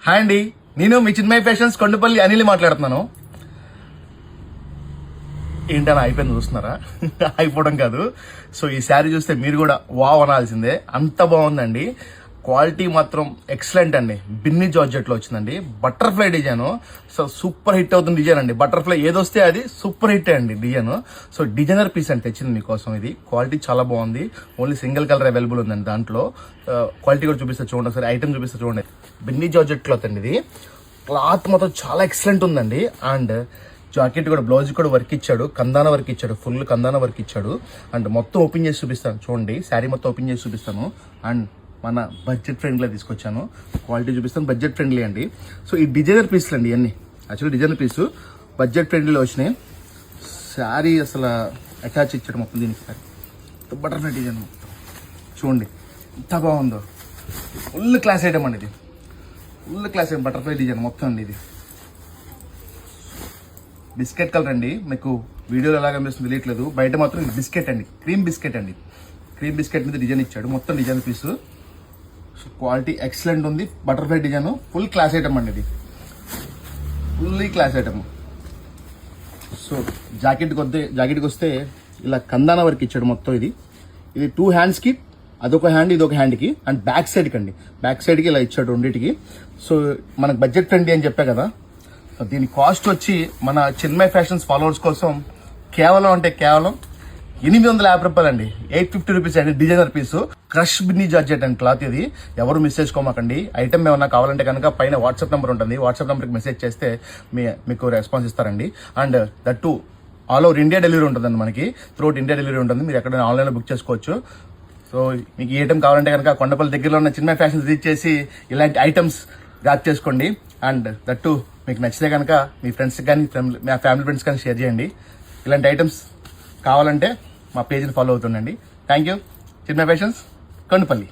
Hi అండి, నేను మీ చిన్మయ fashions Kondapalli Anil మాట్లాడుతున్నాను. ఏంటన్నా అయిపోయింది చూస్తున్నారా? అయిపోవడం కాదు. సో ఈ శారీ చూస్తే మీరు కూడా వావ్ అనాల్సిందే, అంత బాగుందండి. క్వాలిటీ మాత్రం ఎక్సలెంట్ అండి. బిన్ని జార్జెట్లో వచ్చిందండి. Butterfly design, so super hit అవుతుంది డిజైన్ అండి. బటర్ఫ్లై ఏదొస్తే అది సూపర్ హిట్ అండి డిజైన్. సో డిజైనర్ పీస్ అని తెచ్చింది మీకోసం. ఇది క్వాలిటీ చాలా బాగుంది. ఓన్లీ సింగిల్ కలర్ అవైలబుల్ ఉందండి దాంట్లో. క్వాలిటీ కూడా చూపిస్తా చూడండి, ఒకసారి ఐటమ్ చూపిస్తా చూడండి. బిన్ని జార్జెట్ క్లాత్ అండి ఇది. క్లాత్ మాత్రం చాలా ఎక్సలెంట్ ఉందండి. అండ్ జాకెట్ కూడా, బ్లౌజ్ కూడా వర్క్ ఇచ్చాడు, కందాన వర్క్ ఇచ్చాడు, ఫుల్ కందాన వర్క్ ఇచ్చాడు. అండ్ మొత్తం ఓపెన్ చేసి చూపిస్తాను చూడండి. శారీ మొత్తం ఓపెన్ చేసి చూపిస్తాను. అండ్ మన బడ్జెట్ ఫ్రెండ్లీలో తీసుకొచ్చాను. క్వాలిటీ చూపిస్తాను, బడ్జెట్ ఫ్రెండ్లీ అండి. సో ఈ డిజైనర్ పీస్లు అండి ఇవన్నీ. యాక్చువల్లీ డిజైనర్ పీసు బడ్జెట్ ఫ్రెండ్లీలో వచ్చినాయి. శారీ అసలు అటాచ్ ఇచ్చాడు మొత్తం దీనికి. బటర్ఫ్లై డిజైన్ మొత్తం చూడండి ఎంత బాగుందో. ఫుల్ క్లాస్ ఐటమ్ అండి ఇది. Full class item butterfly design మొత్తం అండి. ఇది బిస్కెట్ కలర్ అండి. మీకు వీడియోలో ఎలాగ అనిపిస్తుంది తెలియట్లేదు, బయట మాత్రం ఇది బిస్కెట్ అండి, క్రీమ్ బిస్కెట్ అండి. క్రీమ్ బిస్కెట్ మీద డిజైన్ ఇచ్చాడు, మొత్తం డిజైన్ పీసు. సో క్వాలిటీ ఎక్సలెంట్ ఉంది. Butterfly design full class item అండి. ఇది ఫుల్లీ క్లాస్ ఐటమ్. సో జాకెట్కి వస్తే ఇలా కందాన వర్క్ ఇచ్చాడు మొత్తం. ఇది 2 హ్యాండ్స్కి, అదొక హ్యాండ్ ఇదొక హ్యాండ్కి. అండ్ బ్యాక్ సైడ్కి అండి, బ్యాక్ సైడ్కి ఇలా ఇచ్చాడు రెండింటికి. సో మనకు బడ్జెట్ ఫ్రెండ్లీ అని చెప్పా కదా. దీని కాస్ట్ వచ్చి మన చిన్మయ ఫ్యాషన్స్ ఫాలోవర్స్ కోసం కేవలం 850 రూపాయలు అండి. 850 రూపీస్ అండి designer piece. Crush Binny georgette and cloth ఇది. ఎవరు మిస్ చేసుకోమాకండి. ఐటమ్ ఏమన్నా కావాలంటే కనుక పైన వాట్సాప్ నెంబర్ ఉంటుంది. వాట్సాప్ నెంబర్కి మెసేజ్ చేస్తే మీకు రెస్పాన్స్ ఇస్తారండి. And that to all over India delivery ఉంటుందండి. మనకి త్రూఅవుట్ ఇండియా డెలివరీ ఉంటుంది. మీరు ఎక్కడైనా ఆన్లైన్లో బుక్ చేసుకోవచ్చు. సో మీకు ఈ ఐటమ్ కావాలంటే కనుక కొండపల్లి దగ్గరలో ఉన్న చిన్మయ ఫ్యాషన్స్ రీచ్ చేసి ఇలాంటి ఐటమ్స్ గ్రాప్ చేసుకోండి. అండ్ దట్ టు మీకు నచ్చితే కనుక మీ ఫ్రెండ్స్కి కానీ మీ ఫ్యామిలీ ఫ్రెండ్స్ కానీ షేర్ చేయండి. ఇలాంటి ఐటమ్స్ కావాలంటే మా పేజ్ని ఫాలో అవుతుండండి. Thank you. Chinmaya fashions Kondapalli.